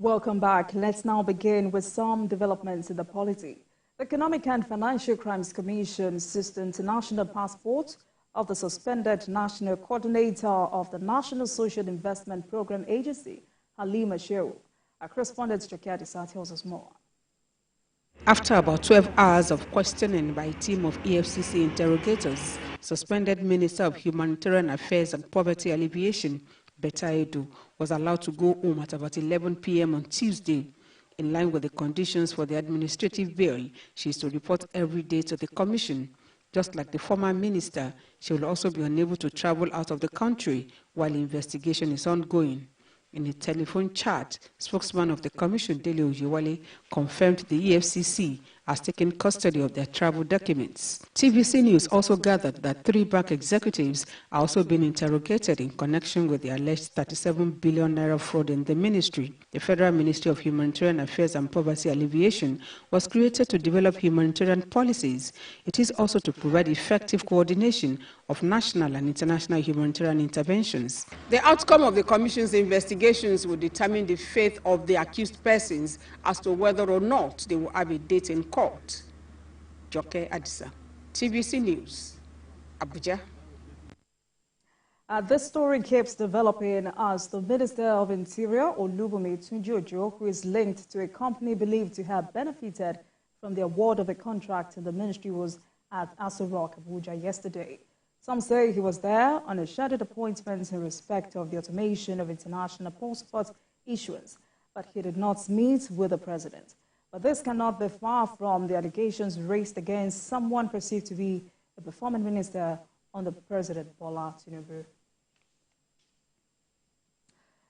Welcome back. Let's now begin with some developments in the polity. The Economic and Financial Crimes Commission seized the international passport of the suspended national coordinator of the National Social Investment Program Agency, Halima Shehu. Our correspondent Jokadi Sa tells us more. After about 12 hours of questioning by a team of EFCC interrogators, suspended Minister of Humanitarian Affairs and Poverty Alleviation, Betta Edu, was allowed to go home at about 11 p.m. on Tuesday. In line with the conditions for the administrative bail, she is to report every day to the commission. Just like the former minister, she will also be unable to travel out of the country while investigation is ongoing. In a telephone chat, spokesman of the commission, Dele Oyewale, confirmed the EFCC has taken custody of their travel documents. TVC News also gathered that 3 bank executives are also being interrogated in connection with the alleged 37 billion naira fraud in the ministry. The Federal Ministry of Humanitarian Affairs and Poverty Alleviation was created to develop humanitarian policies. It is also to provide effective coordination of national and international humanitarian interventions. The outcome of the commission's investigations will determine the fate of the accused persons as to whether or not they will have a date in court. Joke Adisa, TVC News, Abuja. This story keeps developing as the Minister of Interior, Olubunmi Tunji-Ojo, who is linked to a company believed to have benefited from the award of a contract in the ministry, was at Aso Rock, Abuja yesterday. Some say he was there on a scheduled appointment in respect of the automation of international passport issuance, but he did not meet with the president. But this cannot be far from the allegations raised against someone perceived to be a performing minister under President Bola Tinubu.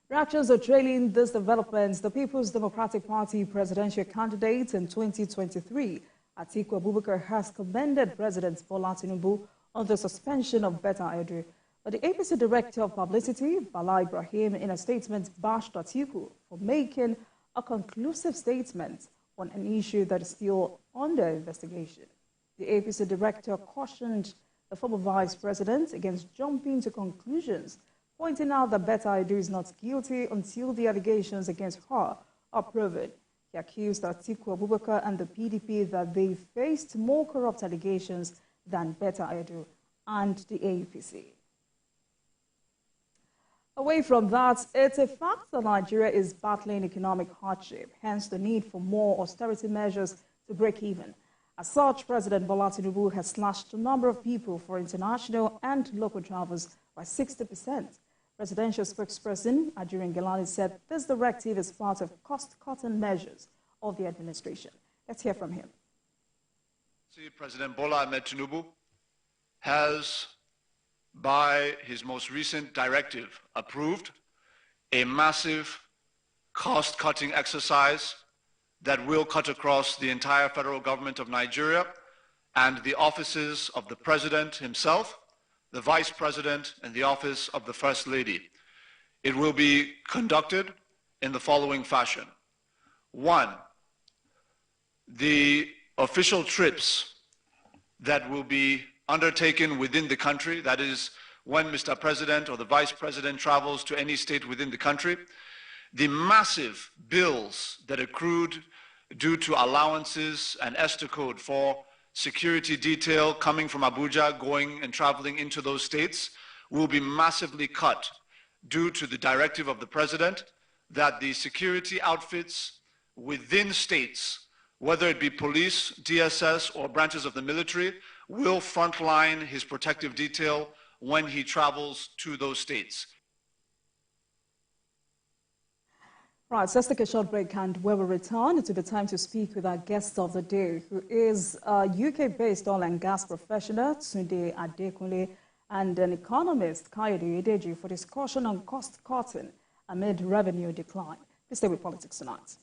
Reactions are trailing these developments. The People's Democratic Party presidential candidate in 2023, Atiku Abubakar, has commended President Bola Tinubu on the suspension of Betta Edu. But the APC Director of Publicity, Bala Ibrahim, in a statement bashed Atiku for making a conclusive statement on an issue that is still under investigation. The APC Director cautioned the former Vice President against jumping to conclusions, pointing out that Betta Edu is not guilty until the allegations against her are proven. He accused Atiku Abubakar and the PDP that they faced more corrupt allegations than Betta Edu and the APC. Away from that, it's a fact that Nigeria is battling economic hardship, hence the need for more austerity measures to break even. As such, President Bola Tinubu has slashed the number of people for international and local travels by 60%. Presidential spokesperson Ajurin Gelani said this directive is part of cost-cutting measures of the administration. Let's hear from him. President Bola Ahmed Tinubu has, by his most recent directive, approved a massive cost-cutting exercise that will cut across the entire federal government of Nigeria and the offices of the President himself, the Vice President, and the office of the First Lady. It will be conducted in the following fashion. 1, the official trips that will be undertaken within the country, that is, when Mr. President or the Vice President travels to any state within the country, the massive bills that accrued due to allowances and ESTA code for security detail coming from Abuja, going and traveling into those states, will be massively cut due to the directive of the President that the security outfits within states, whether it be police, DSS, or branches of the military, will frontline his protective detail when he travels to those states. Right, so let's take a short break, and when we return, it will be time to speak with our guest of the day, who is a UK-based oil and gas professional, Tunde Adekunle, and an economist, Kayode Edeji, for discussion on cost-cutting amid revenue decline. Please stay with Politics Tonight.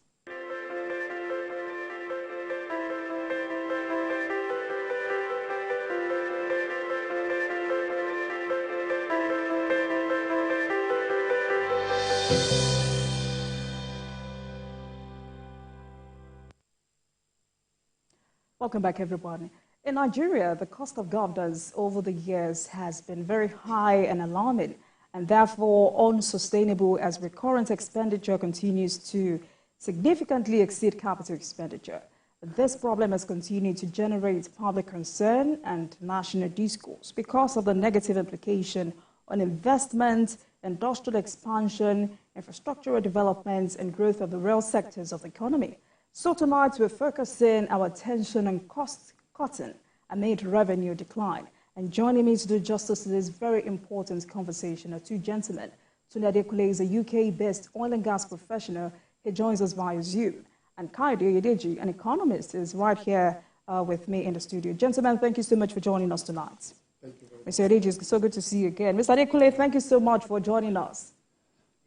Welcome back, everybody. In Nigeria, the cost of governance over the years has been very high and alarming, and therefore unsustainable as recurrent expenditure continues to significantly exceed capital expenditure. This problem has continued to generate public concern and national discourse because of the negative implication on investment, industrial expansion, infrastructural developments, and growth of the real sectors of the economy. So tonight, we're focusing our attention on cost cutting amid revenue decline. And joining me to do justice to this very important conversation are two gentlemen. Tunde Adekule is a UK-based oil and gas professional. He joins us via Zoom. And Kayode Oyedeji, an economist, is right here with me in the studio. Gentlemen, thank you so much for joining us tonight. Thank you very much. Mr. Oyedeji, it's so good to see you again. Mr. Adekule, thank you so much for joining us.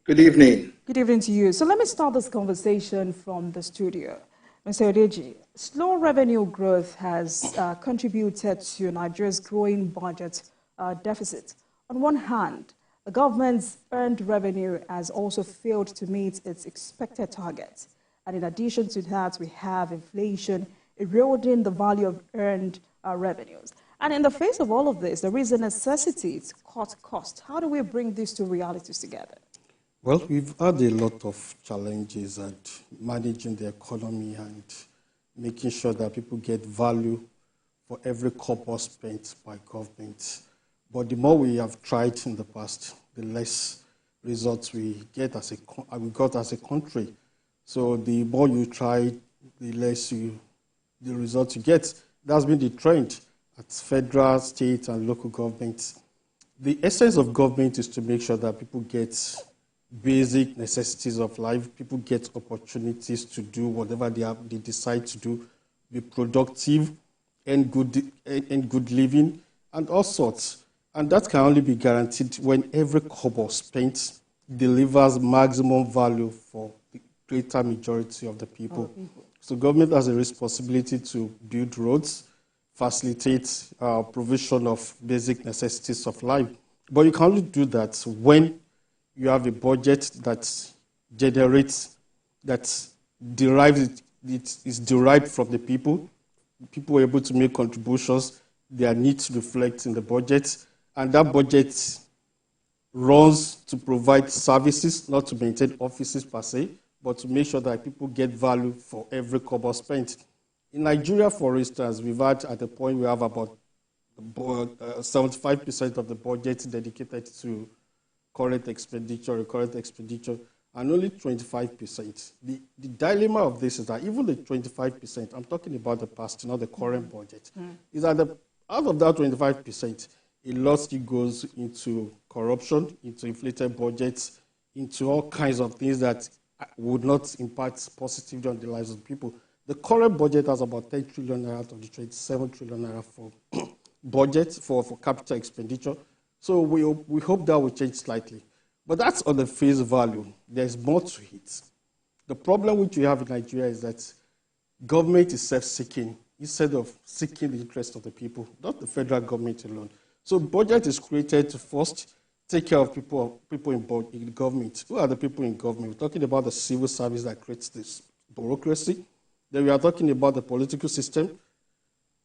Good evening. Good evening to you. So let me start this conversation from the studio. Mr. Oyedeji, slow revenue growth has contributed to Nigeria's growing budget deficit. On one hand, the government's earned revenue has also failed to meet its expected targets. And in addition to that, we have inflation eroding the value of earned revenues. And in the face of all of this, there is a necessity to cut costs. How do we bring these two realities together? Well, we've had a lot of challenges at managing the economy and making sure that people get value for every kobo spent by government. But the more we have tried in the past, the less results we got as a country. So the more you try, the less the results you get. That's been the trend at federal, state, and local governments. The essence of government is to make sure that people get basic necessities of life. People get opportunities to do whatever they decide to do, be productive, and good living, and all sorts. And that can only be guaranteed when every kobo spent delivers maximum value for the greater majority of the people. So government has a responsibility to build roads, facilitate provision of basic necessities of life. But you can only do that when you have a budget that generates, that derives, it is derived from the people. People are able to make contributions. Their needs reflect in the budget. And that budget runs to provide services, not to maintain offices per se, but to make sure that people get value for every kobo spent. In Nigeria, for instance, we've had at the point we have about 75% of the budget dedicated to current expenditure, and only 25%. The dilemma of this is that even the 25%, I'm talking about the past, not the current budget, is that out of that 25%, a lot still goes into corruption, into inflated budgets, into all kinds of things that would not impact positively on the lives of people. The current budget has about 10 trillion naira out of the 27 trillion naira for budget for capital expenditure. So we hope that will change slightly. But that's on the face value. There's more to it. The problem which we have in Nigeria is that government is self-seeking instead of seeking the interest of the people, not the federal government alone. So budget is created to first take care of people in government. Who are the people in government? We're talking about the civil service that creates this bureaucracy. Then we are talking about the political system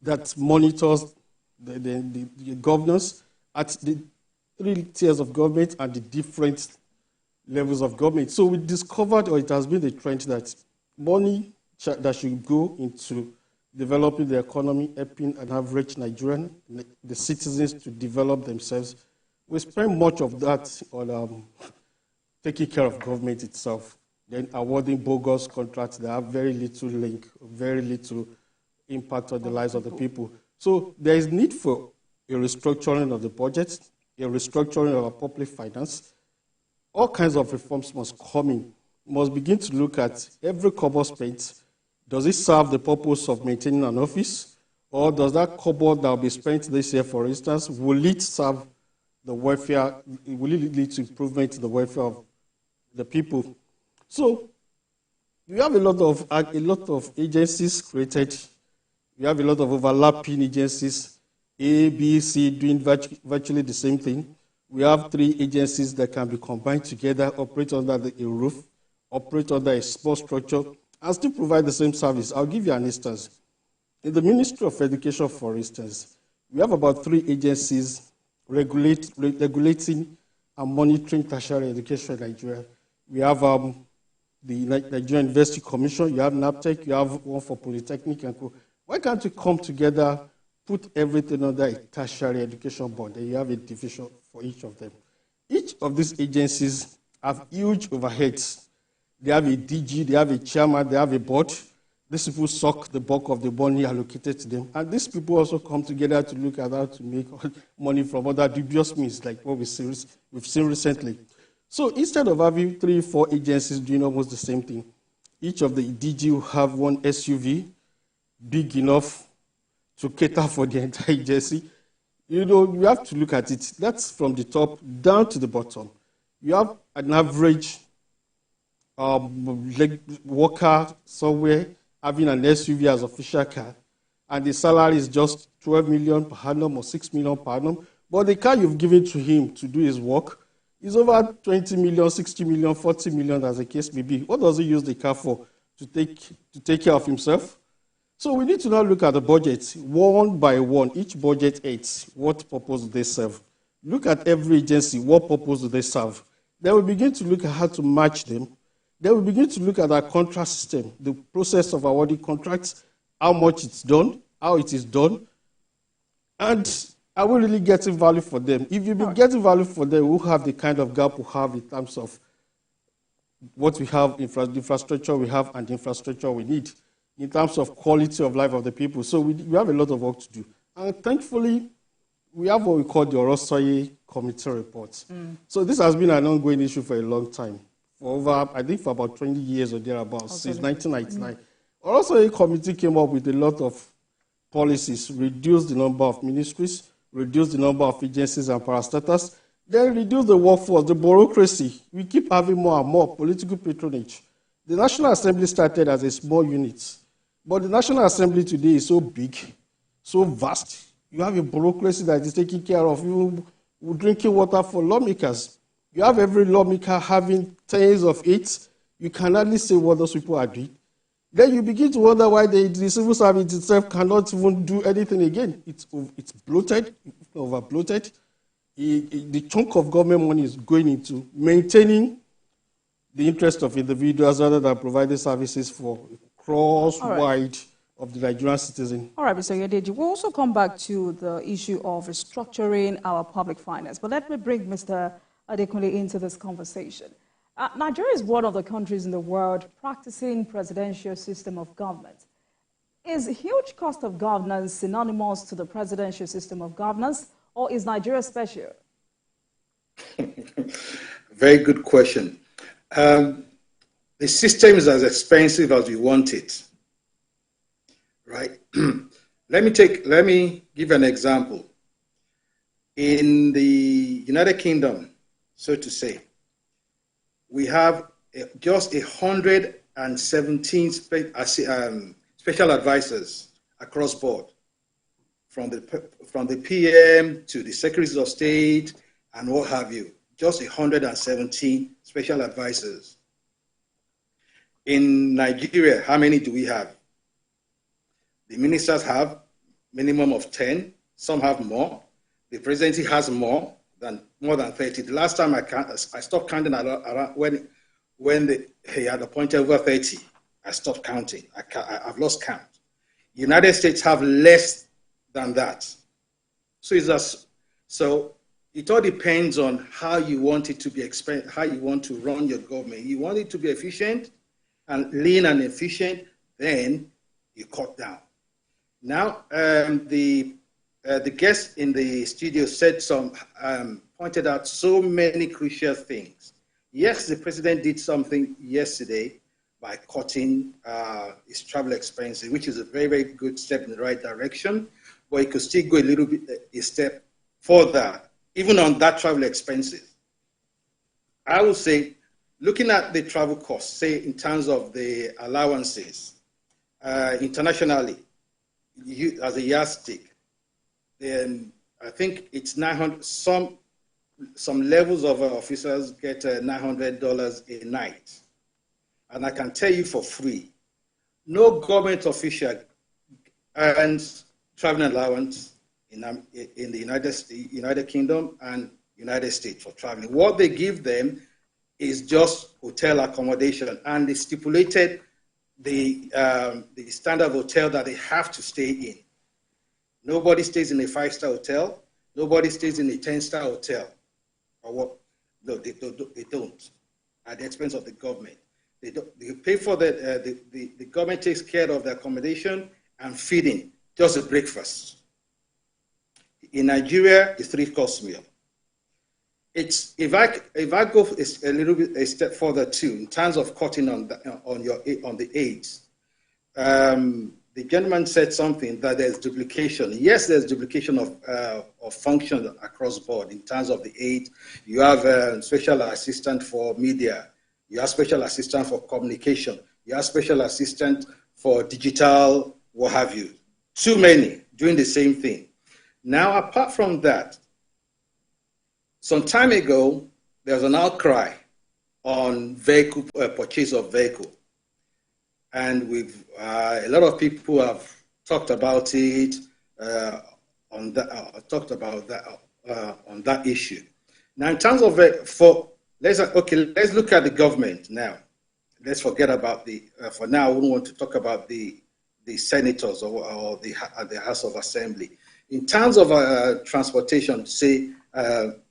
that monitors the governance at the 3 tiers of government and the different levels of government. So we discovered, or it has been the trend, that money that should go into developing the economy, helping an average Nigerian, the citizens to develop themselves, we spend much of that on taking care of government itself, then awarding bogus contracts that have very little link, very little impact on the lives of the people. So there is need for a restructuring of the budget, a restructuring of our public finance. All kinds of reforms must come in. We must begin to look at every kobo spent. Does it serve the purpose of maintaining an office? Or does that kobo that will be spent this year, for instance, will it serve the welfare, will it lead to improvement in the welfare of the people? So we have a lot of agencies created. We have a lot of overlapping agencies, A, B, C, doing virtually the same thing. We have 3 agencies that can be combined together, operate under a roof, operate under a small structure, and still provide the same service. I'll give you an instance. In the Ministry of Education, for instance, we have about 3 agencies regulating and monitoring tertiary education in Nigeria. We have the the Nigerian University Commission, you have NAPTEC, you have one for Polytechnic and co. Why can't you come together, put everything under a tertiary education board, and you have a division for each of them? Each of these agencies have huge overheads. They have a DG, they have a chairman, they have a board. These people suck the bulk of the money allocated to them. And these people also come together to look at how to make money from other dubious means, like what we've seen recently. So instead of having 3 or 4 agencies doing almost the same thing, each of the DG will have one SUV big enough to cater for the entire agency. You know, you have to look at it. That's from the top down to the bottom. You have an average worker somewhere having an SUV as official car, and the salary is just 12 million per annum or 6 million per annum. But the car you've given to him to do his work is over 20 million, 60 million, 40 million, as the case may be. What does he use the car for? To take care of himself? So we need to now look at the budget one by one. Each budget aids, what purpose do they serve? Look at every agency, what purpose do they serve? Then we begin to look at how to match them. Then we begin to look at our contract system, the process of awarding contracts, how much it's done, how it is done, and are we really getting value for them? If you've been getting value for them, we'll have the kind of gap we have in terms of what we have, infrastructure we have, and the infrastructure we need, in terms of quality of life of the people. So we have a lot of work to do. And thankfully, we have what we call the Orosoye Committee report. So this has been an ongoing issue for a long time. For over, I think for about 20 years or thereabouts, since 1999. Orosoye Committee came up with a lot of policies, reduce the number of ministries, reduce the number of agencies and parastatals, then reduce the workforce, the bureaucracy. We keep having more and more political patronage. The National Assembly started as a small unit, but the National Assembly today is so big, so vast. You have a bureaucracy that is taking care of you, drinking water for lawmakers. You have every lawmaker having tens of it. You can hardly say what those people are doing. Then you begin to wonder why the civil service itself cannot even do anything again. It's bloated, over bloated. The chunk of government money is going into maintaining the interest of individuals rather than providing services for cross-wide of the Nigerian citizen. All right, Mr. Yedeji, we'll also come back to the issue of restructuring our public finance. But let me bring Mr. Adekunle into this conversation. Nigeria is one of the countries in the world practicing presidential system of government. Is huge cost of governance synonymous to the presidential system of governance, or is Nigeria special? Very good question. The system is as expensive as we want it, right? Let me give an example. In the United Kingdom, so to say, we have just 117 special advisors across board, from the PM to the secretaries of state and what have you. Just 117 special advisors. In Nigeria, how many do we have? The ministers have minimum of 10. Some have more. The presidency has more than 30. The last time I stopped counting around when he had appointed over 30. I stopped counting. I've lost count. United States have less than that. So it all depends on how you want it to be how you want to run your government. You want it to be efficient and lean and efficient, then you cut down. Now, the guest in the studio said pointed out so many crucial things. Yes, the president did something yesterday by cutting his travel expenses, which is a very, very good step in the right direction, but he could still go a step further, even on that travel expenses. I would say, looking at the travel costs, say in terms of the allowances, internationally, as a yardstick, then I think it's 900. Some levels of officers get $900 a night, and I can tell you for free, no government official earns traveling allowance in the United Kingdom and United States for traveling. What they give them is just hotel accommodation, and they stipulated the standard hotel that they have to stay in. Nobody stays in a 5-star hotel. Nobody stays in a 10-star hotel. Or what? No, they don't. At the expense of the government. They pay for the government takes care of the accommodation and feeding, just a breakfast. In Nigeria, it's 3-course meal. It's if I go a little bit a step further too, in terms of cutting on the aids. The gentleman said something that there's duplication. Yes, there's duplication of function across board in terms of the aid. You have a special assistant for media. You have special assistant for communication. You have special assistant for digital, what have you. Too many doing the same thing. Now, apart from that, some time ago, there was an outcry on vehicle purchase of vehicle. And a lot of people have talked about it on that issue. Now, in terms of let's look at the government now. Let's forget about for now, I wouldn't want to talk about the senators or the House of Assembly. In terms of transportation, say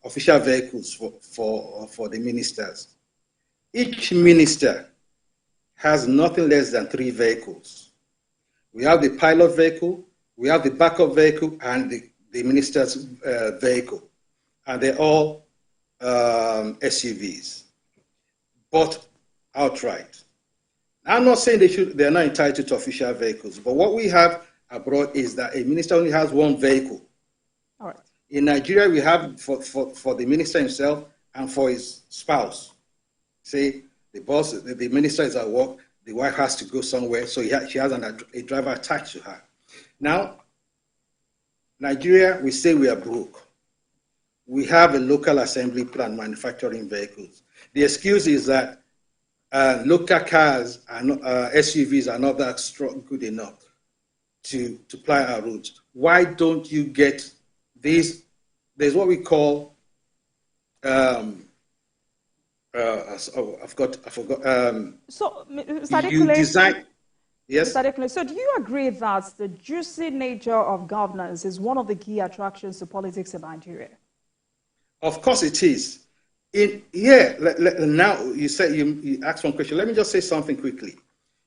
official vehicles for the ministers, each minister has nothing less than 3 vehicles. We have the pilot vehicle, we have the backup vehicle, and the minister's vehicle. And they're all SUVs, bought outright. I'm not saying they're not entitled to official vehicles, but what we have abroad is that a minister only has 1 vehicle. All right. In Nigeria, we have for the minister himself and for his spouse. Say, the minister is at work, the wife has to go somewhere, so she has a driver attached to her. Now, Nigeria, we say we are broke. We have a local assembly plant manufacturing vehicles. The excuse is that local cars and SUVs are not that strong, good enough to ply our routes. Why don't you get these? There's what we call I forgot. So, Mr. Adekule, design. Yes. Mr. Adekule, so do you agree that the juicy nature of governance is one of the key attractions to politics in Nigeria? Of course it is. Now you said you asked one question. Let me just say something quickly.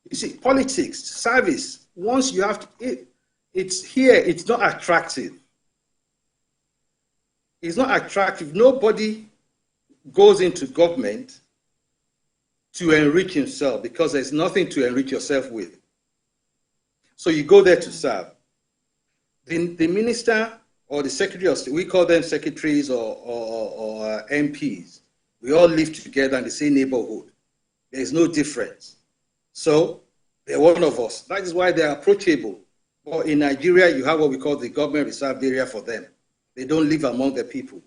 You see, politics, service, once you have to, it's here, it's not attractive. It's not attractive. Nobody goes into government to enrich himself because there's nothing to enrich yourself with. So you go there to serve. The minister or the secretary of state, we call them secretaries or MPs. We all live together in the same neighborhood. There's no difference. So they're one of us. That is why they're approachable. But in Nigeria, you have what we call the government reserved area for them. They don't live among the people.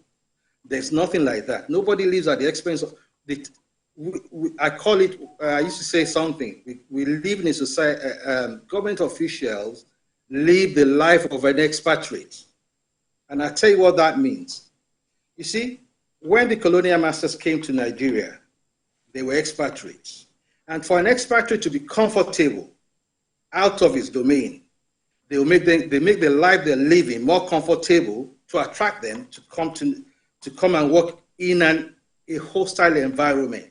There's nothing like that. Nobody lives at the expense of the. I call it. I used to say something. We live in a society. Government officials live the life of an expatriate, and I tell you what that means. You see, when the colonial masters came to Nigeria, they were expatriates, and for an expatriate to be comfortable out of his domain, they make the life they're living more comfortable to attract them to come and work in a hostile environment.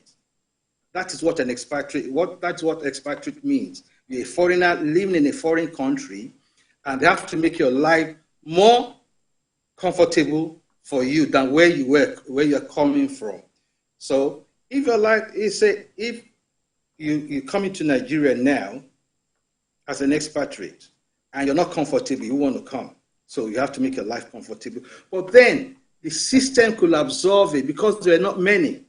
That is what an expatriate. That's what expatriate means. You're a foreigner living in a foreign country, and they have to make your life more comfortable for you than where you work, where you're coming from. So if your life is if you come into Nigeria now as an expatriate and you're not comfortable, you want to come. So you have to make your life comfortable. But then the system could absorb it because there are not many.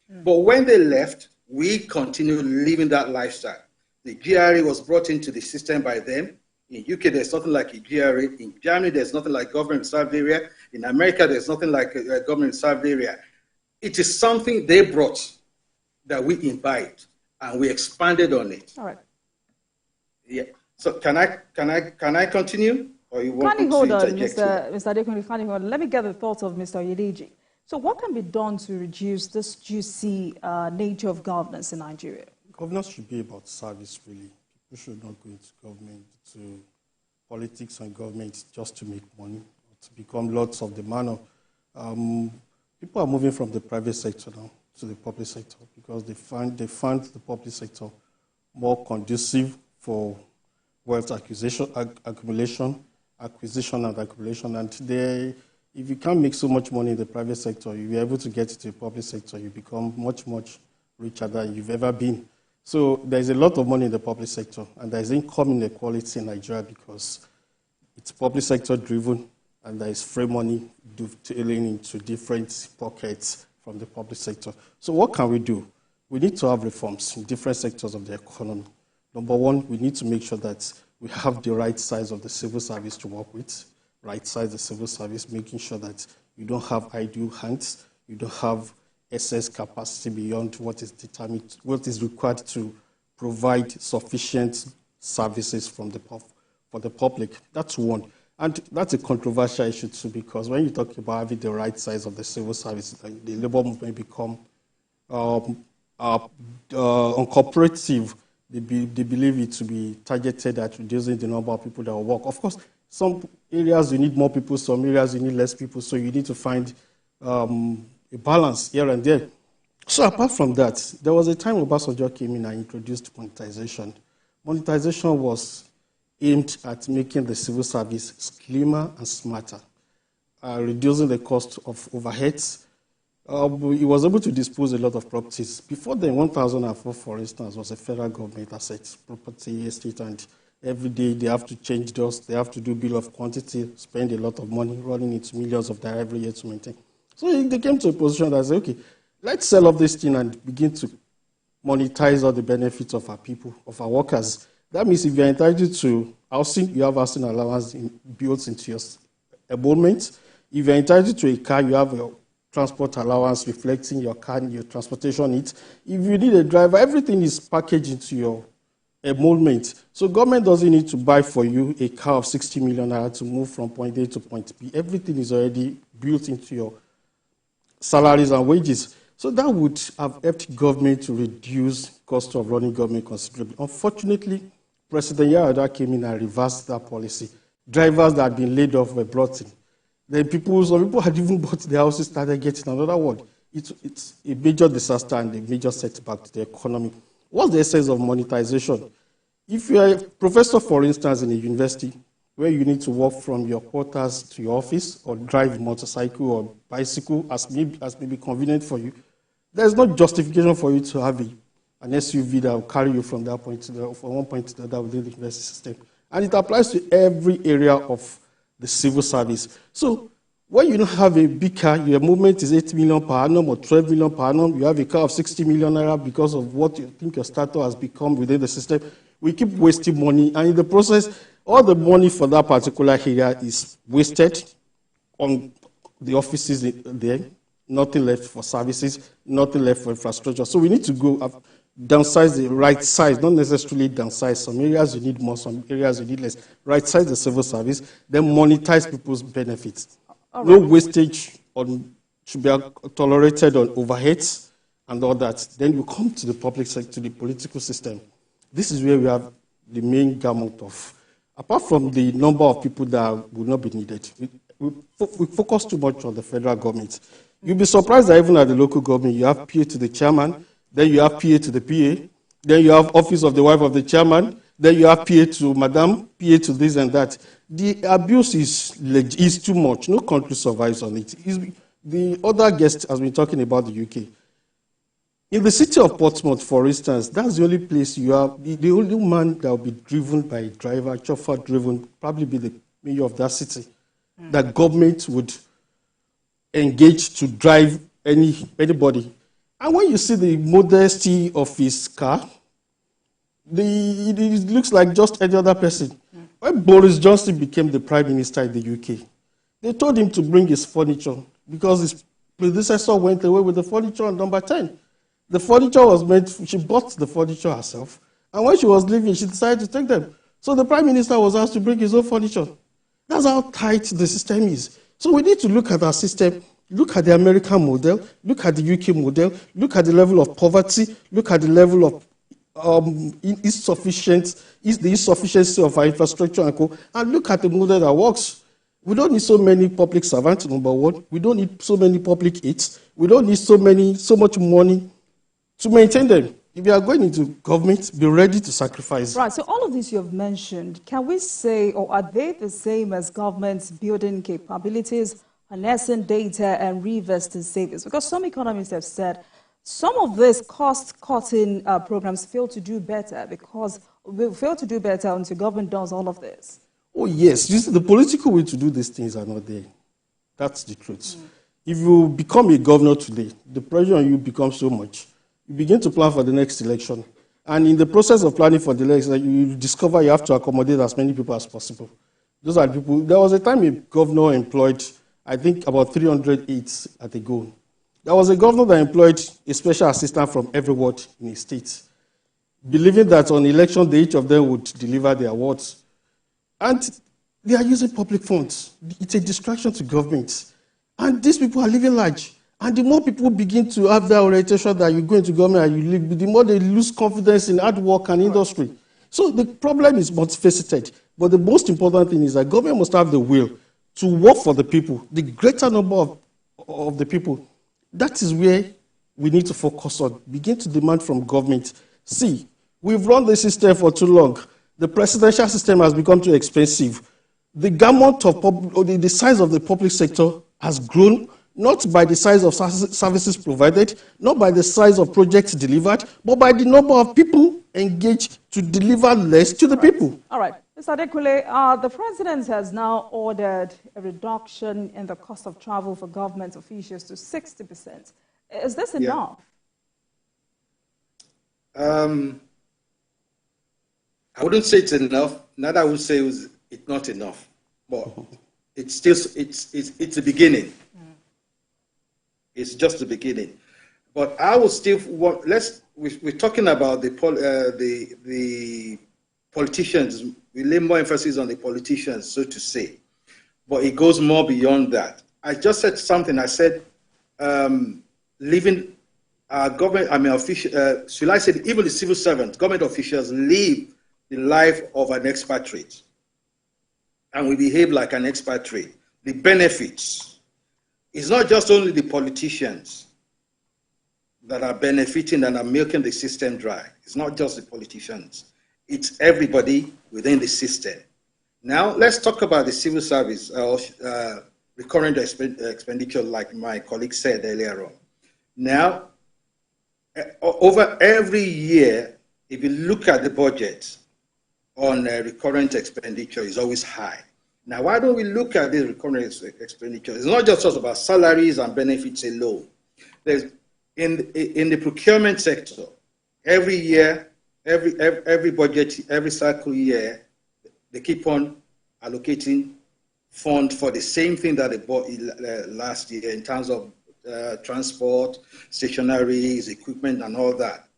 But when they left, we continued living that lifestyle. The GRA was brought into the system by them. In UK, there's nothing like a GRA. In Germany, there's nothing like government reserved area. In America, there's nothing like a government reserved area. It is something they brought that we imbibed, and we expanded on it. All right. Yeah. So can I continue? Or you want Kindly hold on, Mr. Adekule, kindly hold on. Let me get the thoughts of Mr. Yedeji. So what can be done to reduce this juicy nature of governance in Nigeria? Governance should be about service, really. People should not go into government, to politics and government just to make money, or to become lords of the manor. People are moving from the private sector now to the public sector because they find the public sector more conducive for wealth acquisition and accumulation. And if you can't make so much money in the private sector, you'll be able to get to the public sector, you become much, much richer than you've ever been. So there's a lot of money in the public sector, and there's income inequality in Nigeria because it's public sector driven, and there is free money dovetailing into different pockets from the public sector. So what can we do? We need to have reforms in different sectors of the economy. Number one, we need to make sure that we have the right size of the civil service to work with, right size the civil service, making sure that you don't have idle hands, you don't have excess capacity beyond what is determined, what is required to provide sufficient services for the public. That's one. And that's a controversial issue too, because when you talk about having the right size of the civil service, like the labor movement become uncooperative. They believe it to be targeted at reducing the number of people that will work. Of course, some areas you need more people, some areas you need less people, so you need to find a balance here and there. So apart from that, there was a time Obasanjo came in and introduced monetization. Monetization was aimed at making the civil service slimmer and smarter, reducing the cost of overheads. He was able to dispose a lot of properties. Before then, 1004, for instance, was a federal government asset, property, estate, and every day they have to change those, they have to do bill of quantity, spend a lot of money, running into millions of naira every year to maintain. So they came to a position that said, okay, let's sell off this thing and begin to monetize all the benefits of our people, of our workers. That means if you're entitled to housing, you have housing allowance built into your emolument. If you're entitled to a car, you have a transport allowance reflecting your car and your transportation needs. If you need a driver, everything is packaged into your emolument. So government doesn't need to buy for you a car of 60 million naira to move from point A to point B. Everything is already built into your salaries and wages. So that would have helped government to reduce cost of running government considerably. Unfortunately, President Yar'Adua came in and reversed that policy. Drivers that had been laid off were brought in. Then some people had even bought their houses, started getting another one. It's a major disaster and a major setback to the economy. What's the essence of monetization? If you're a professor, for instance, in a university, where you need to walk from your quarters to your office or drive a motorcycle or bicycle as may be convenient for you, there's no justification for you to have an SUV that will carry you from that point to the, from one point to the other within the university system. And it applies to every area of the civil service. So when you don't have a big car, your movement is 8 million per annum or 12 million per annum, you have a car of 60 million naira because of what you think your status has become within the system, we keep wasting money. And in the process, all the money for that particular area is wasted on the offices there, nothing left for services, nothing left for infrastructure. So we need to go up, downsize the right size, not necessarily downsize. Some areas you need more, some areas you need less. Right size the civil service, then monetize people's benefits. Right. No wastage should be tolerated on overheads and all that. Then you come to the public sector, to the political system. This is where we have the main gamut of, apart from the number of people that will not be needed, we focus too much on the federal government. You'll be surprised that even at the local government, you have PA to the chairman, then you have PA to the PA, then you have office of the wife of the chairman, then you have PA to madam, PA to this and that. The abuse is too much. No country survives on it. The other guest has been talking about the UK. In the city of Portsmouth, for instance, that's the only place you have, the only man that will be driven by a driver, chauffeur driven, probably be the mayor of that city. That government would engage to drive anybody. And when you see the modesty of his car, it looks like just any other person. When Boris Johnson became the prime minister in the UK, they told him to bring his furniture because his predecessor went away with the furniture on number 10. The furniture was she bought the furniture herself, and when she was leaving, she decided to take them. So the prime minister was asked to bring his own furniture. That's how tight the system is. So we need to look at our system Look at the American model, look at the UK model, look at the level of poverty, look at the level of the insufficiency of our infrastructure and look at the model that works. We don't need so many public servants, number one. We don't need so many public aids. We don't need so much money to maintain them. If you are going into government, be ready to sacrifice. Right, so all of this you have mentioned, can we say, or are they the same as government's building capabilities, harnessing data, and reinvesting savings? Because some economists have said some of these cost-cutting programs fail to do better until government does all of this. Oh, yes. The political way to do these things are not there. That's the truth. If you become a governor today, the pressure on you becomes so much. You begin to plan for the next election. And in the process of planning for the next election, you discover you have to accommodate as many people as possible. Those are the people. There was a time a governor employed, I think, about 300 aides at a go. There was a governor that employed a special assistant from every ward in his state, believing that on election day, each of them would deliver their awards. And they are using public funds. It's a distraction to government. And these people are living large. And the more people begin to have that orientation that you go into government and you live, the more they lose confidence in hard work and industry. So the problem is multifaceted. But the most important thing is that government must have the will to work for the people, the greater number of the people. That is where we need to focus on. Begin to demand from government. See, we've run the system for too long. The presidential system has become too expensive. The gamut of the size of the public sector has grown, not by the size of services provided, not by the size of projects delivered, but by the number of people engaged to deliver less to the people. All right. Mr. Adekule, the president has now ordered a reduction in the cost of travel for government officials to 60%. Is this enough? I wouldn't say it's enough. Neither I would say it's not enough. But it's still the beginning. It's just the beginning. But I would still want. We're talking about the politicians. We lay more emphasis on the politicians, so to say. But it goes more beyond that. I just said something. I said, living government. Should I say even the civil servants, government officials, live the life of an expatriate, and we behave like an expatriate. The benefits. It's not just only the politicians that are benefiting and are milking the system dry. It's not just the politicians. It's everybody within the system. Now, let's talk about the civil service, recurrent expenditure, like my colleague said earlier on. Now, over every year, if you look at the budget on recurrent expenditure, it's always high. Now, why don't we look at this recurrent expenditure? It's not just about salaries and benefits alone. There's in the procurement sector, every year, every budget, every cycle year, they keep on allocating funds for the same thing that they bought last year in terms of transport, stationaries, equipment, and all that.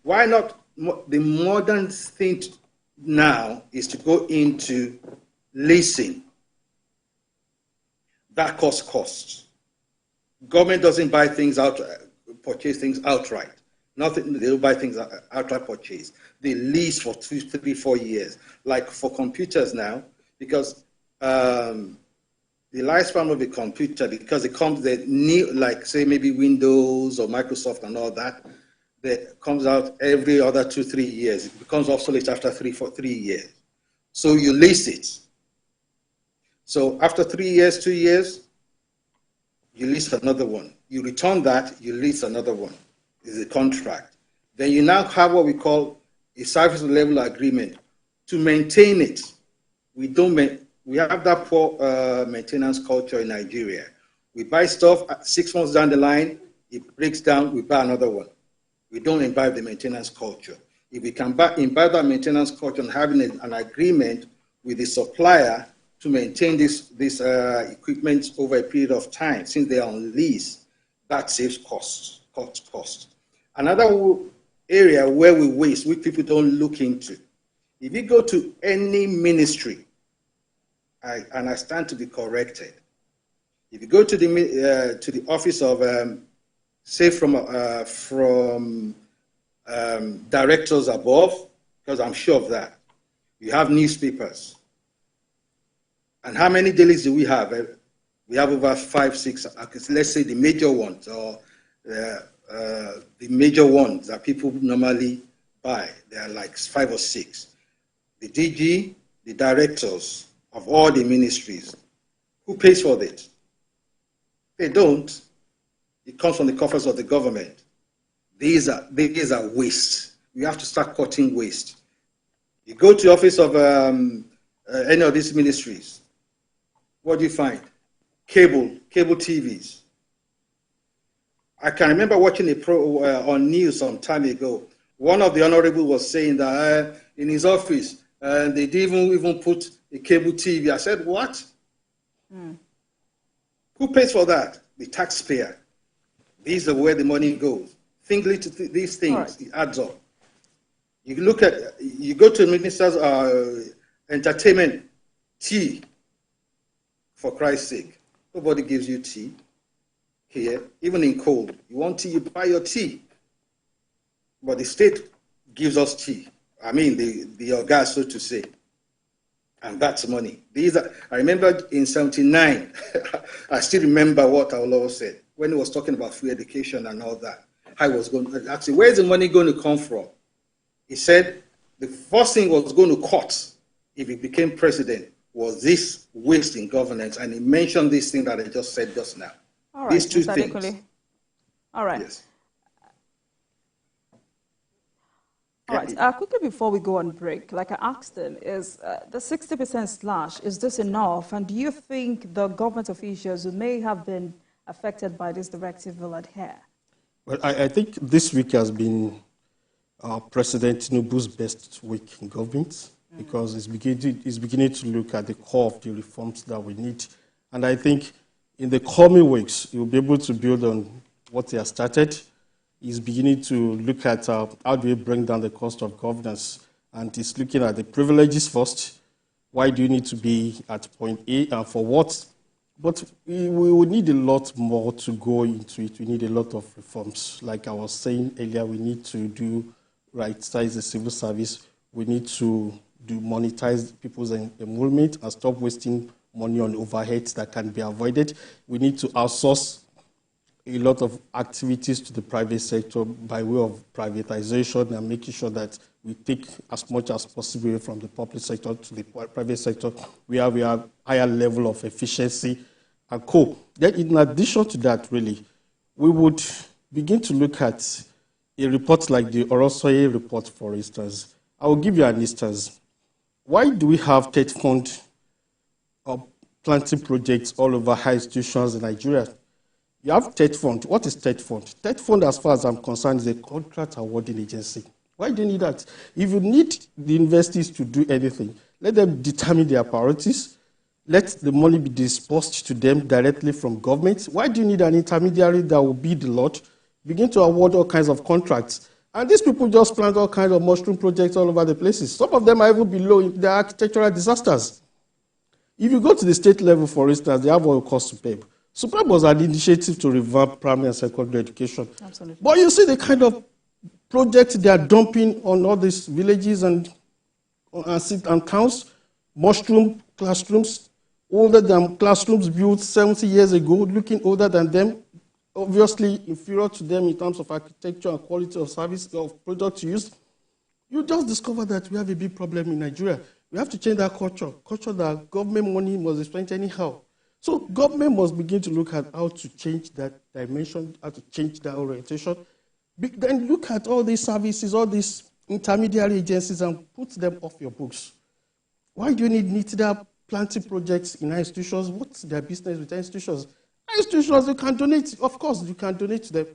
Why not? The modern thing now is to go into leasing. That costs. Government doesn't buy things purchase things outright. Nothing. They don't buy things outright purchase. They lease for 2, 3, 4 years. Like for computers now, because the lifespan of a computer, because it comes the new, like say maybe Windows or Microsoft and all that, that comes out every other 2, 3 years. It becomes obsolete after 3 years. So you lease it. So after 3 years, 2 years, you lease another one. You return that, you lease another one. It's a contract. Then you now have what we call a service level agreement to maintain it. We have that poor maintenance culture in Nigeria. We buy stuff 6 months down the line, it breaks down, we buy another one. We don't imbibe the maintenance culture. If we can imbibe that maintenance culture and having an agreement with the supplier to maintain this equipment over a period of time, since they are on lease, that saves costs. Another area where we waste, which people don't look into, if you go to any ministry, and I stand to be corrected, If you go to the office of, say, from directors above, because I'm sure of that, you have newspapers. And how many dailies do we have? We have over 5, 6, let's say the major ones, or the major ones that people normally buy. They are like 5 or 6. The DG, the directors of all the ministries. Who pays for it? They don't. It comes from the coffers of the government. These are waste. We have to start cutting waste. You go to the office of any of these ministries, what do you find? Cable TVs. I can remember watching a on news some time ago. One of the honorable was saying that in his office, they didn't even put a cable TV. I said, what? Who pays for that? The taxpayer. These are where the money goes. Think to these things, right. It adds up. You go to minister's entertainment, tea, for Christ's sake. Nobody gives you tea here, even in cold. You want tea, you buy your tea. But the state gives us tea. I mean, the gas, so to say. And that's money. I remember in 79, I still remember what our Lord said when he was talking about free education and all that. I was going to ask him, where's the money going to come from? He said the first thing was going to cut if he became president was this waste in governance. And he mentioned this thing that I just said just now. All right, these two Mr. things. Adekule. All right. Yes. All right, quickly before we go on break, like I asked him, is the 60% slash, is this enough? And do you think the government officials who may have been affected by this directive will adhere? Well, I think this week has been President Tinubu's best week in government because he's beginning to look at the core of the reforms that we need. And I think in the coming weeks, he'll be able to build on what he has started. He's beginning to look at how do we bring down the cost of governance. And he's looking at the privileges first. Why do you need to be at point A and for what? But we would need a lot more to go into it. We need a lot of reforms. Like I was saying earlier, we need to do right-size the civil service. We need to monetize people's emolument and stop wasting money on overheads that can be avoided. We need to outsource a lot of activities to the private sector by way of privatization and making sure that we take as much as possible from the public sector to the private sector, where we have higher level of efficiency and co. Then in addition to that, really, we would begin to look at a report like the Orosoye report, for instance. I will give you an instance. Why do we have TED fund planting projects all over high institutions in Nigeria? You have TED fund. What is TED fund? TED fund, as far as I'm concerned, is a contract awarding agency. Why do you need that? If you need the investors to do anything, let them determine their priorities. Let the money be disbursed to them directly from government. Why do you need an intermediary that will be the lot? Begin to award all kinds of contracts. And these people just plant all kinds of mushroom projects all over the places. Some of them are even below in the architectural disasters. If you go to the state level, for instance, they have what we call SUPEB. SUPEB was an initiative to revamp primary and secondary education. Absolutely. But you see the kind of projects they are dumping on all these villages and towns, mushroom classrooms, older than classrooms built 70 years ago, looking older than them, obviously inferior to them in terms of architecture and quality of service of products used. You just discover that we have a big problem in Nigeria. We have to change that culture that government money must be spent anyhow. So government must begin to look at how to change that dimension, how to change that orientation. Then look at all these services, all these intermediary agencies and put them off your books. Why do you need NITIDA planting projects in institutions? What's their business with institutions? Institutions, you can donate. Of course, you can donate to them.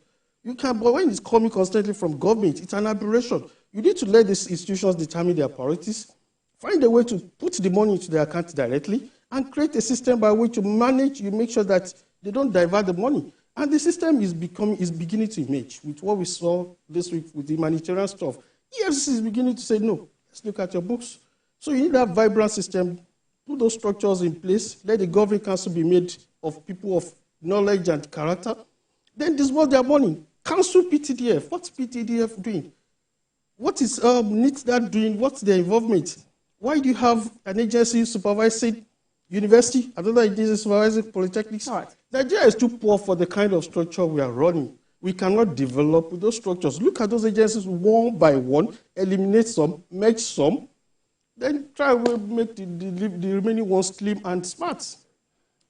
You can, but when it's coming constantly from government, it's an aberration. You need to let these institutions determine their priorities, find a way to put the money into their account directly, and create a system by which you manage, you make sure that they don't divert the money. And the system is beginning to emerge with what we saw this week with the humanitarian stuff. EFCC is beginning to say, no, let's look at your books. So you need that vibrant system Put those structures in place. Let the governing council be made of people of knowledge and character. Then disburse their money. Council PTDF. What's PTDF doing? What is NITDA doing? What's their involvement? Why do you have an agency supervising university, another agency supervising polytechnics? All right. Nigeria is too poor for the kind of structure we are running. We cannot develop those structures. Look at those agencies one by one, eliminate some, merge some, then try to make the remaining ones slim and smart.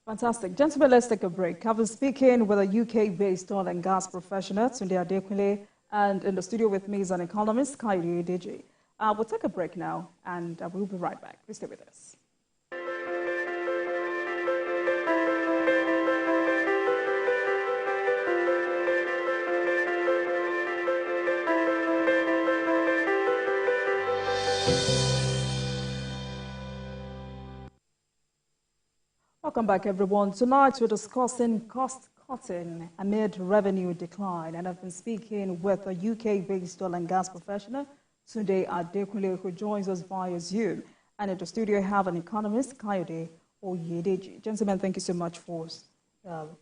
Fantastic. Gentlemen, let's take a break. I've been speaking with a UK-based oil and gas professional, Tunde Adekunle, and in the studio with me is an economist, Kayode Deji. We'll take a break now, and we'll be right back. Please stay with us. Welcome back, everyone. Tonight, we're discussing cost cutting amid revenue decline. And I've been speaking with a UK-based oil and gas professional, Tunde Adekunle, who joins us via Zoom. And in the studio, I have an economist, Kayode Oyedeji. Gentlemen, thank you so much for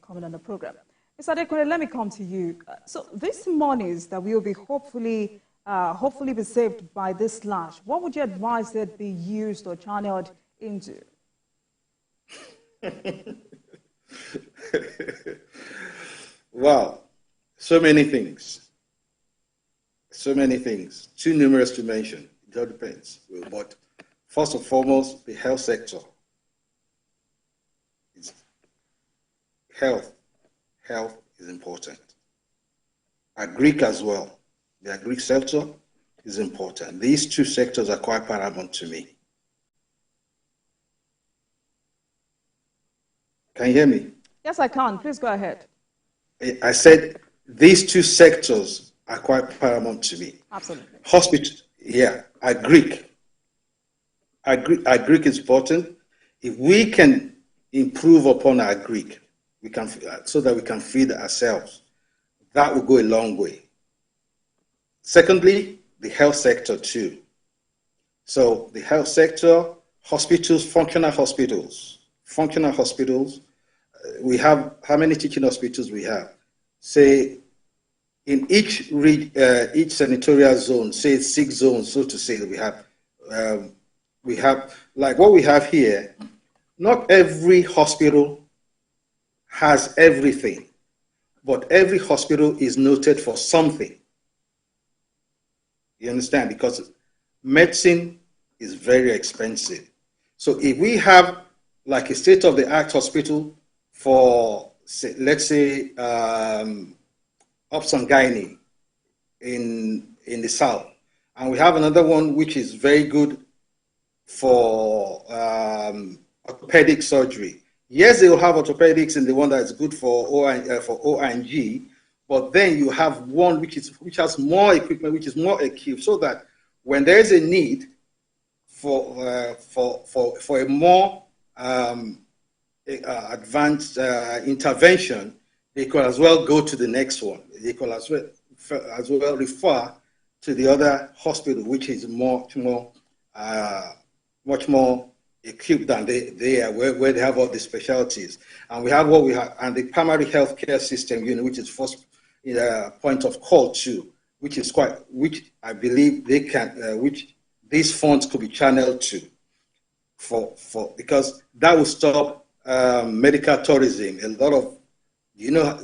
coming on the program. Mr. Adekunle, let me come to you. So these monies that will be hopefully be saved by this slash, what would you advise it be used or channeled into? Wow, so many things. So many things. Too numerous to mention. It all depends. But first and foremost, the health sector. It's health. Health is important. Agric as well. The agric sector is important. These two sectors are quite paramount to me. Can you hear me? Yes, I can. Please go ahead. I said these two sectors are quite paramount to me. Absolutely. Hospital, yeah, agric. Agric is important. If we can improve upon our agric, we can, so that we can feed ourselves, that will go a long way. Secondly, the health sector too. So the health sector, hospitals, functional hospitals. We have, how many teaching hospitals we have? Say, in each senatorial zone, say 6 zones, so to say, that we have, like what we have here, not every hospital has everything, but every hospital is noted for something. You understand? Because medicine is very expensive. So if we have like a state-of-the-art hospital for, say, let's say, Ops and Gynae in the south, and we have another one which is very good for orthopedic surgery. Yes, they will have orthopedics in the one that is good for O&G, but then you have one which has more equipment, which is more equipped, so that when there is a need for a more advanced intervention, they could as well go to the next one. They could as well refer to the other hospital, which is much more equipped than they are, where they have all the specialties. And we have what we have, and the primary healthcare system unit, which is first point of call too, which I believe they can, which these funds could be channeled to, because that will stop medical tourism. A lot of,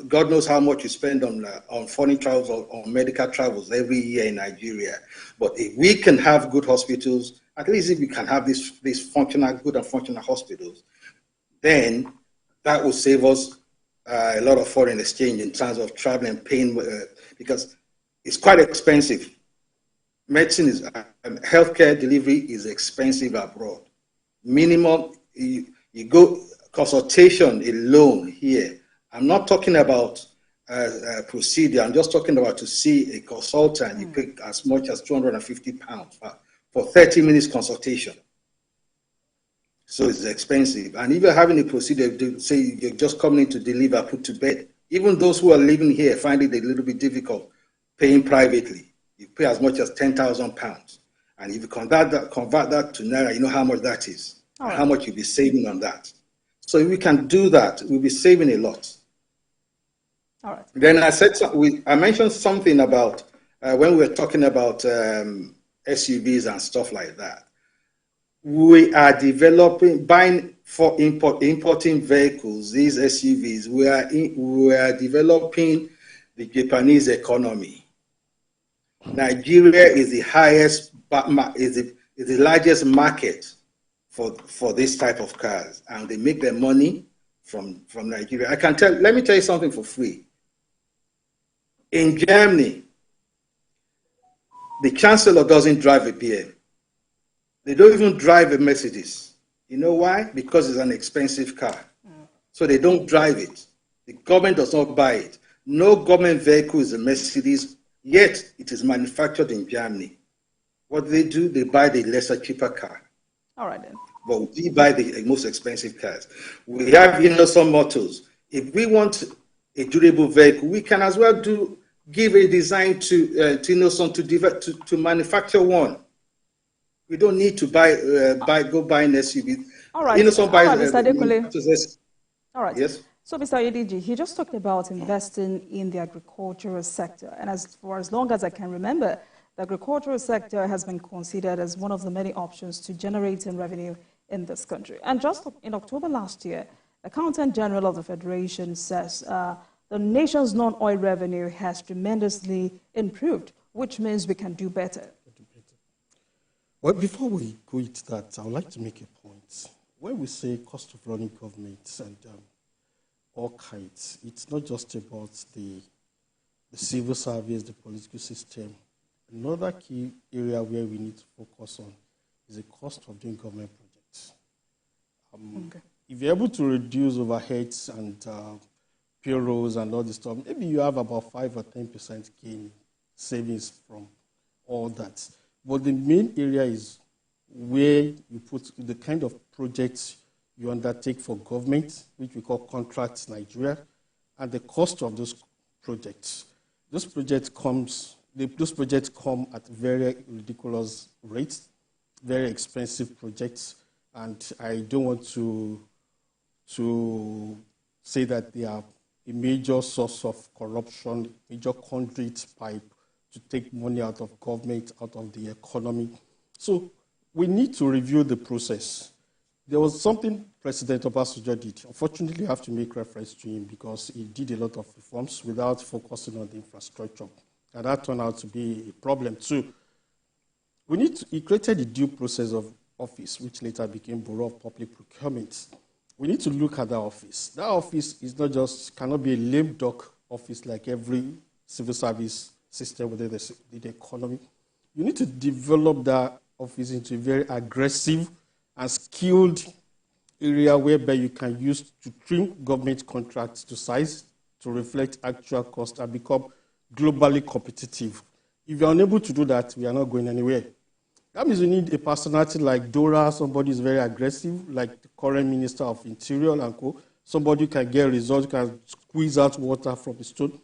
God knows how much you spend on foreign travels or on medical travels every year in Nigeria. But if we can have good hospitals, at least if we can have these good and functional hospitals, then that will save us a lot of foreign exchange in terms of travel and paying, because it's quite expensive. Medicine is, healthcare delivery is expensive abroad. Minimum, you go, consultation alone here. I'm not talking about procedure. I'm just talking about to see a consultant. You pay as much as £250 for 30 minutes consultation. So it's expensive. And if you're having a procedure, say you're just coming in to deliver, put to bed, even those who are living here find it a little bit difficult paying privately. You pay as much as £10,000. And if you convert that to Naira, you know how much that is. right. How much you'll be saving on that. So if we can do that, we'll be saving a lot. All right. Then I mentioned something about when we were talking about SUVs and stuff like that. We are buying for importing vehicles, these SUVs. We are developing the Japanese economy. Nigeria is the largest market for this type of cars, and they make their money from Nigeria. Let me tell you something for free. In Germany, the chancellor doesn't drive a BM. They don't even drive a Mercedes. You know why? Because it's an expensive car. So they don't drive it. The government does not buy it. No government vehicle is a Mercedes, yet it is manufactured in Germany. What do? They buy the lesser, cheaper car. All right, then. But we buy the most expensive cars. We have some motors. If we want a durable vehicle, we can as well give a design to Innoson to manufacture one. We don't need to buy an SUV. All right. Innoson buys. Mr. Dekule. All right. Yes. So, Mr. Ediji, he just talked about investing in the agricultural sector, and for as long as I can remember, the agricultural sector has been considered as one of the many options to generating revenue in this country. And just in October last year, the Accountant General of the Federation says the nation's non-oil revenue has tremendously improved, which means we can do better. Well, before we go into that, I would like to make a point. When we say cost of running government and all kinds, it's not just about the civil service, the political system. Another key area where we need to focus on is the cost of doing government projects. If you're able to reduce overheads and payrolls and all this stuff, maybe you have about 5 or 10% gain savings from all that. But the main area is where you put the kind of projects you undertake for government, which we call contracts Nigeria, and the cost of those projects. Those projects come at very ridiculous rates, very expensive projects, and I don't want to say that they are a major source of corruption, major conduit pipe to take money out of government, out of the economy. So we need to review the process. There was something President Obasanjo did. Unfortunately, I have to make reference to him because he did a lot of reforms without focusing on the infrastructure. And that turned out to be a problem too. He created a due process of office, which later became Bureau of Public Procurement. We need to look at that office. That office cannot be a lame duck office like every civil service system within the economy. You need to develop that office into a very aggressive and skilled area whereby you can use to trim government contracts to size to reflect actual cost and become globally competitive. If you're unable to do that, we are not going anywhere. That means you need a personality like Dora, somebody who's very aggressive, like the current Minister of Interior and co. Somebody who can get results, can squeeze out water from the stone.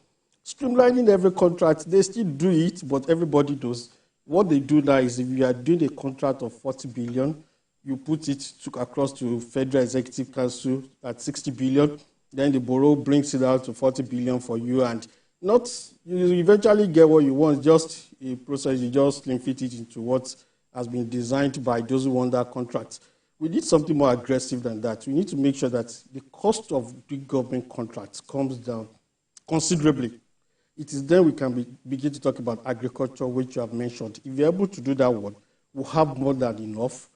Streamlining every contract, they still do it, but everybody does. What they do now is if you are doing a contract of 40 billion, you put it across to Federal Executive Council at 60 billion, then the borough brings it out to 40 billion for you, and you eventually get what you want, just a process, you just slim fit it into what has been designed by those who want that contract. We need something more aggressive than that. We need to make sure that the cost of big government contracts comes down considerably. It is then we can begin to talk about agriculture, which you have mentioned. If you're able to do that one, we'll have more than enough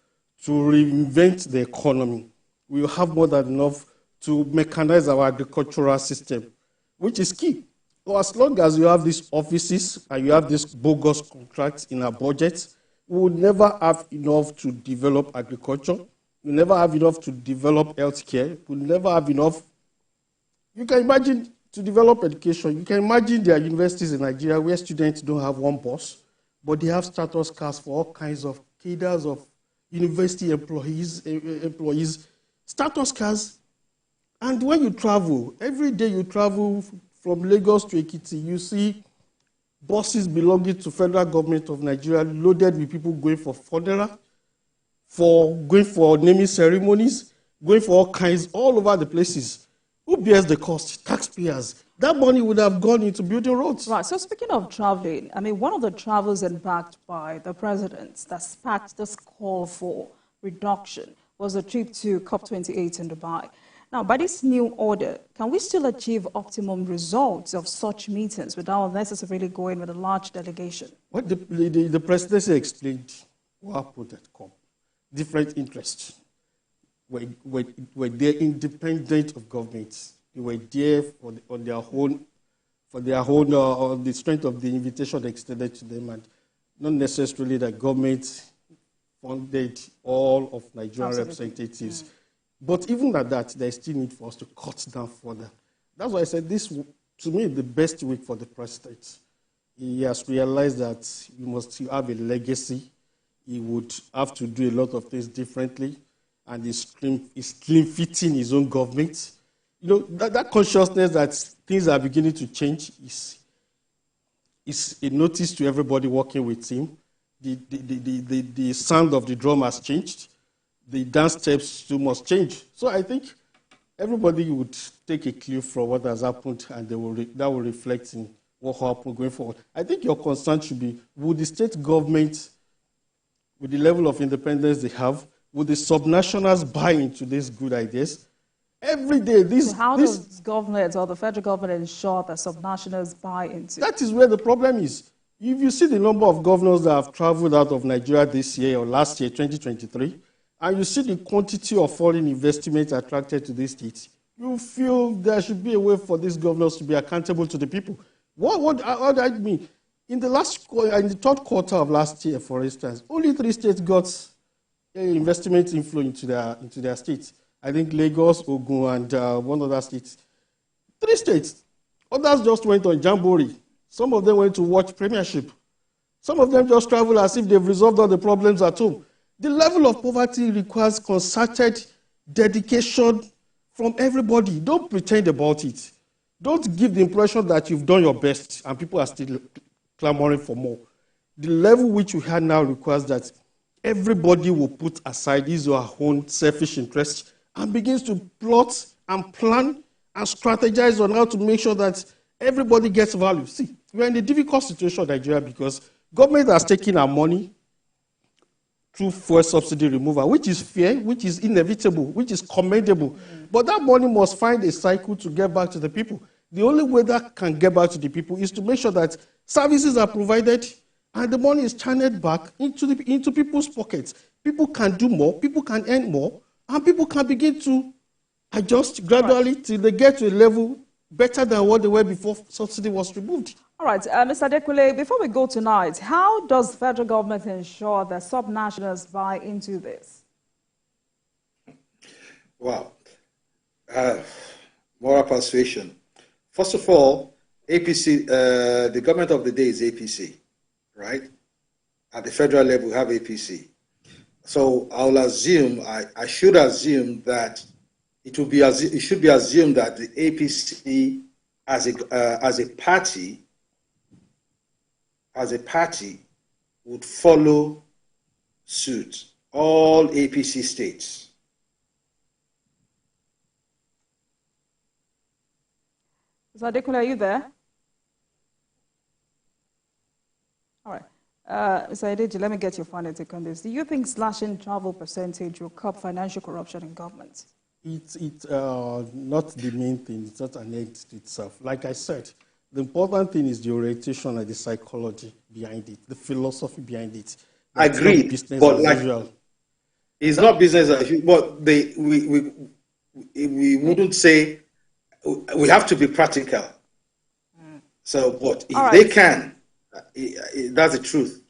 to reinvent the economy. We'll have more than enough to mechanize our agricultural system, which is key. So as long as you have these offices and you have these bogus contracts in our budget, we will never have enough to develop agriculture. We'll never have enough to develop healthcare. We'll never have enough. You can imagine to develop education. You can imagine there are universities in Nigeria where students don't have one bus, but they have status cars for all kinds of cadres of university employees, status cars. And when you travel, every day you travel from Lagos to Ekiti, you see buses belonging to federal government of Nigeria loaded with people going for for going for naming ceremonies, going for all kinds, all over the places. Who bears the cost? Taxpayers. That money would have gone into building roads. Right. So speaking of traveling, I mean, one of the travels embarked by the president that sparked this call for reduction was a trip to COP28 in Dubai. Now, by this new order, can we still achieve optimum results of such meetings without necessarily going with a large delegation? What the presidency explained what happened at COP. Different interests were there independent of governments. They were there on their own, on the strength of the invitation extended to them, and not necessarily that government funded all of Nigerian representatives. But even at that, there is still need for us to cut down further. That's why I said this, to me, the best week for the president. He has realized that he must have a legacy. He would have to do a lot of things differently, and he's slim-fitting his own government. You know, that consciousness that things are beginning to change is a notice to everybody working with him. The sound of the drum has changed. The dance steps too must change. So I think everybody would take a clue from what has happened, and that will reflect in what will happen going forward. I think your concern should be, would the state government, with the level of independence they have, would the subnationals buy into these good ideas? Every day, So how does government or the federal government ensure that subnationals buy into? That is where the problem is. If you see the number of governors that have traveled out of Nigeria this year or last year, 2023, and you see the quantity of foreign investment attracted to these states, you feel there should be a way for these governors to be accountable to the people. What do I mean? In the third quarter of last year, for instance, only 3 states got investment inflow into their states. I think Lagos, Ogun, and one other state. 3 states. Others just went on Jamboree. Some of them went to watch Premiership. Some of them just travel as if they've resolved all the problems at home. The level of poverty requires concerted dedication from everybody. Don't pretend about it. Don't give the impression that you've done your best and people are still clamoring for more. The level which we have now requires that everybody will put aside his or her own selfish interests and begins to plot and plan and strategize on how to make sure that everybody gets value. See, we're in a difficult situation in Nigeria because government has taken our money through fuel subsidy removal, which is fair, which is inevitable, which is commendable. But that money must find a cycle to get back to the people. The only way that can get back to the people is to make sure that services are provided and the money is channeled back into people's pockets. People can do more, people can earn more, and people can begin to adjust gradually till they get to a level better than what they were before subsidy was removed. All right, Mr. Dekule, before we go tonight, how does the federal government ensure that subnationals buy into this? Well, moral persuasion. First of all, APC, the government of the day is APC, right? At the federal level, we have APC. So I'll assume, I should assume that it should be assumed that the APC as a party would follow suit, all APC states. Mr. Dekule, are you there? All right. Mr. Adeji, let me get your final take on this. Do you think slashing travel percentage will curb financial corruption in government? It's not the main thing. It's not an end to itself. Like I said, the important thing is the orientation and the psychology behind it, the philosophy behind it. I agree, but like, it's not business as usual. But we wouldn't say we have to be practical. So, but if they can, that's the truth.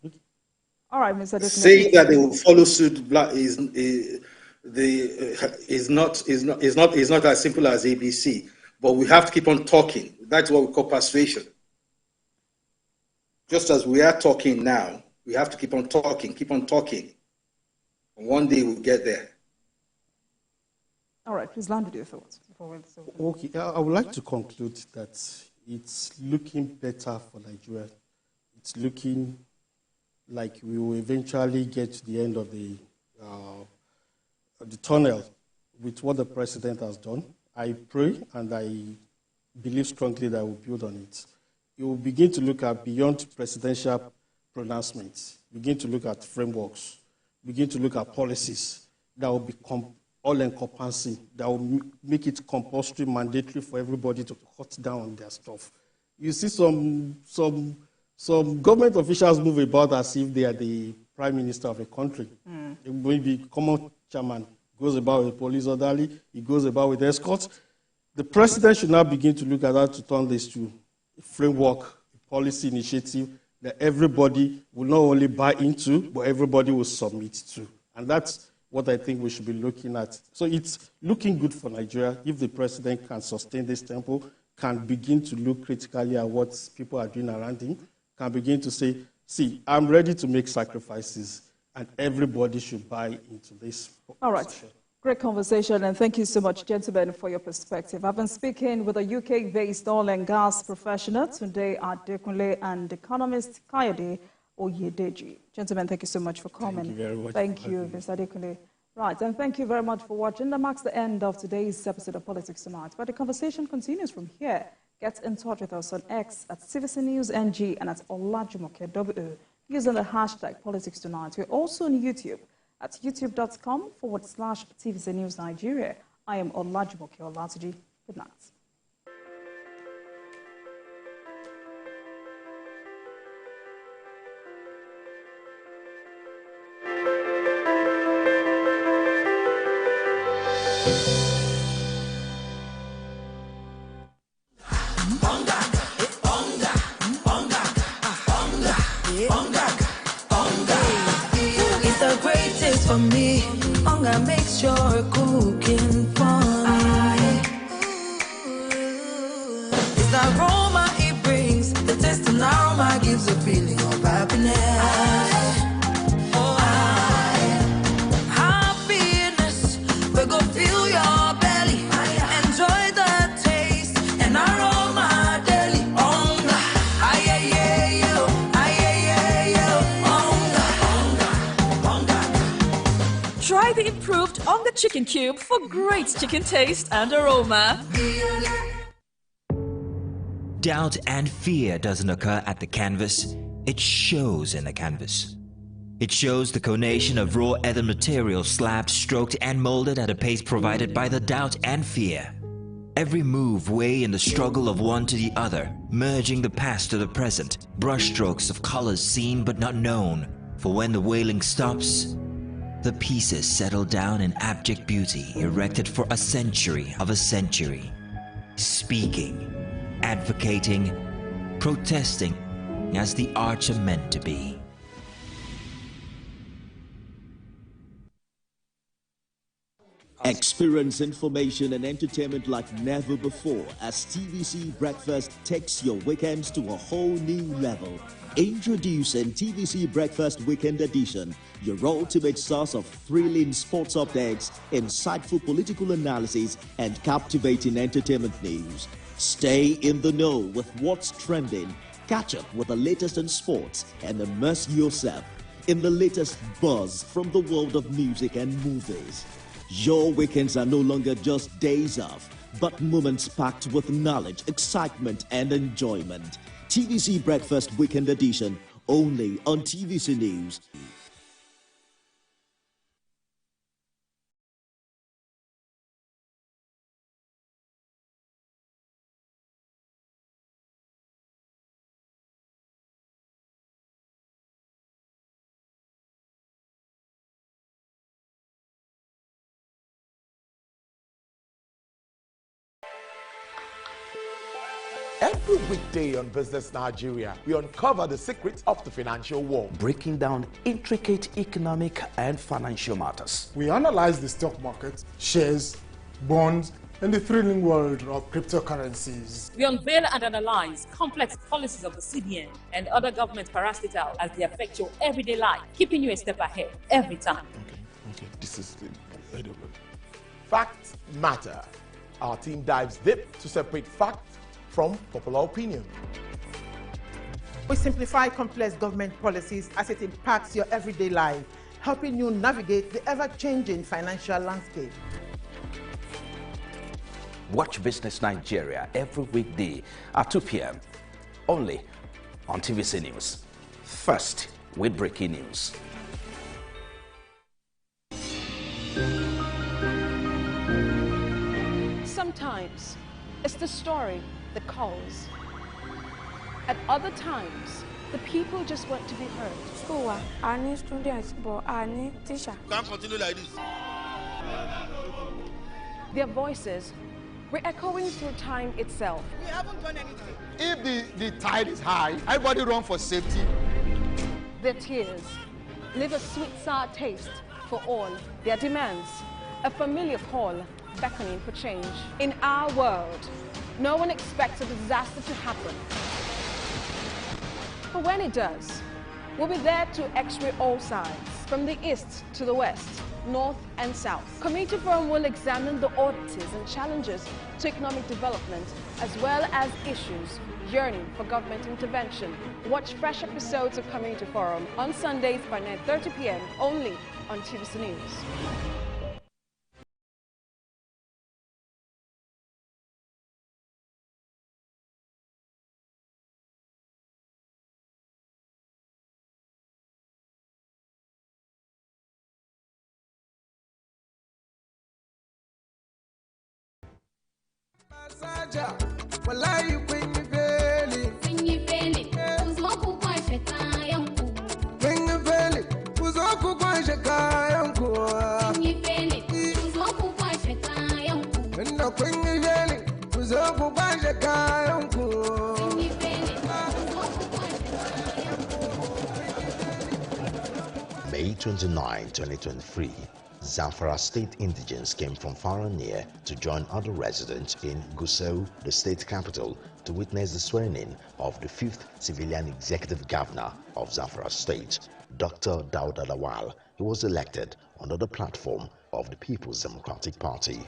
All right, Mr. Dekule. Saying that they will follow suit is not as simple as ABC. But we have to keep on talking. That's what we call persuasion. Just as we are talking now, we have to keep on talking, And one day we'll get there. All right, please land with your thoughts. Okay, I would like to conclude that it's looking better for Nigeria. It's looking like we will eventually get to the end of the the tunnel with what the president has done. I pray and I believe strongly that we'll build on it. You will begin to look at beyond presidential pronouncements, begin to look at frameworks, begin to look at policies that will become all-encompassing, that will make it compulsory, mandatory for everybody to cut down on their stuff. You see some government officials move about as if they are the prime minister of a country. Maybe common chairman goes about with police orderly, he goes about with escorts. The president should now begin to look at how to turn this to a framework, a policy initiative that everybody will not only buy into, but everybody will submit to. And that's what I think we should be looking at. So it's looking good for Nigeria if the president can sustain this tempo, can begin to look critically at what people are doing around him, can begin to say, see, I'm ready to make sacrifices, and everybody should buy into this. All right. Position. Great conversation, and thank you so much, gentlemen, for your perspective. I've been speaking with a UK-based oil and gas professional today at Dekunle and economist Kayode Oyedeji. Gentlemen, thank you so much for coming. Thank you very much. Thank you, Mr. Dekunle. Right, and thank you very much for watching. That marks the end of today's episode of Politics Tonight. But the conversation continues from here. Get in touch with us on X at TVC News NG and at Olajumoke using the hashtag Politics Tonight. We're also on YouTube at youtube.com/TVC News Nigeria. I am Olajumoke Olatuji. Good night. For me, hunger makes your cooking fun. It's the aroma it brings, the taste and aroma gives a feeling of happiness. Happiness, we go fill your belly, enjoy the taste and aroma daily. Hunger, Try the improved Onga Chicken Cube for great chicken taste and aroma. Doubt and fear doesn't occur at the canvas, it shows in the canvas. It shows the conation of raw earthen material slabbed, stroked and molded at a pace provided by the doubt and fear. Every move way in the struggle of one to the other, merging the past to the present, brushstrokes of colors seen but not known. For when the wailing stops, the pieces settle down in abject beauty erected for a century of a century. Speaking, advocating, protesting as the arts are meant to be. Experience information and entertainment like never before as TVC Breakfast takes your weekends to a whole new level. Introducing TVC Breakfast Weekend Edition, your ultimate source of thrilling sports updates, insightful political analysis, and captivating entertainment news. Stay in the know with what's trending, catch up with the latest in sports, and immerse yourself in the latest buzz from the world of music and movies. Your weekends are no longer just days off, but moments packed with knowledge, excitement, and enjoyment. TVC Breakfast Weekend Edition, only on TVC News. Every weekday on Business Nigeria, we uncover the secrets of the financial world, breaking down intricate economic and financial matters. We analyze the stock market, shares, bonds, and the thrilling world of cryptocurrencies. We unveil and analyze complex policies of the CBN and other government parastatals as they affect your everyday life, keeping you a step ahead every time. Okay, this is incredible. Facts matter. Our team dives deep to separate fact from popular opinion. We simplify complex government policies as it impacts your everyday life, helping you navigate the ever-changing financial landscape. Watch Business Nigeria every weekday at 2 p.m. only on TVC News. First with breaking news. Sometimes it's the story that calls. At other times, the people just want to be heard. School, I need students, but I need teacher. Can't continue like this. Their voices re-echoing through time itself. We haven't done anything. If the tide is high, everybody run for safety. Their tears leave a sweet, sour taste for all. Their demands, a familiar call beckoning for change. In our world, no one expects a disaster to happen. But when it does, we'll be there to x-ray all sides, from the east to the west, north and south. Community Forum will examine the oddities and challenges to economic development, as well as issues yearning for government intervention. Watch fresh episodes of Community Forum on Sundays by 9:30 p.m. only on TVC News. Wallahi kun yi feli. Kun yi feli. Ku zo ku kwashe kayan ku. Kun yi feli. Ku zo ku kwashe kayan ku. Kun yi feli. Ku zo ku kwashe kayan ku. Inda kun yi feli. Ku zo ku kwashe kayan ku. Kun yi feli. Ku zo ku kwashe kayan ku. May 29, 2023. Zamfara state indigents came from far and near to join other residents in Gusau, the state capital, to witness the swearing-in of the 5th civilian executive governor of Zamfara state, Dr. Dauda Lawal. He was elected under the platform of the People's Democratic Party.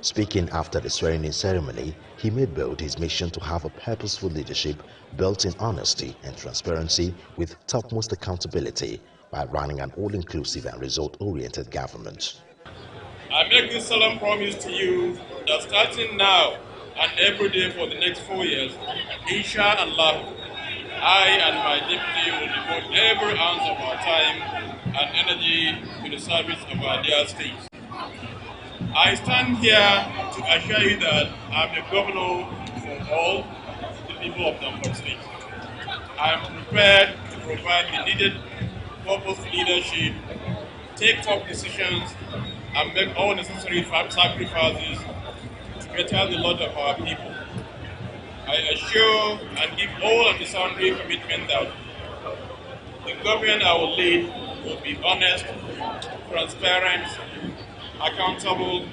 Speaking after the swearing-in ceremony, he made bold his mission to have a purposeful leadership built in honesty and transparency with topmost accountability by running an all-inclusive and result-oriented government. I make this solemn promise to you that starting now and every day for the next 4 years, inshallah, I and my deputy will devote every ounce of our time and energy to the service of our dear state. I stand here to assure you that I'm the governor for all the people of Zamfara State. I am prepared to provide the needed purposeful leadership, take tough decisions, and make all necessary sacrifices to better the lot of our people. I assure and give all unnecessary commitment that the government I will lead will be honest, transparent, accountable,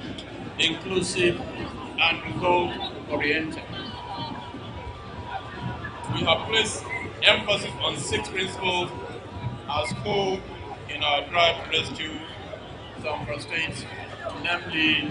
inclusive, and result-oriented. We have placed emphasis on 6 principles as core in our drive to rescue Zamfara State, namely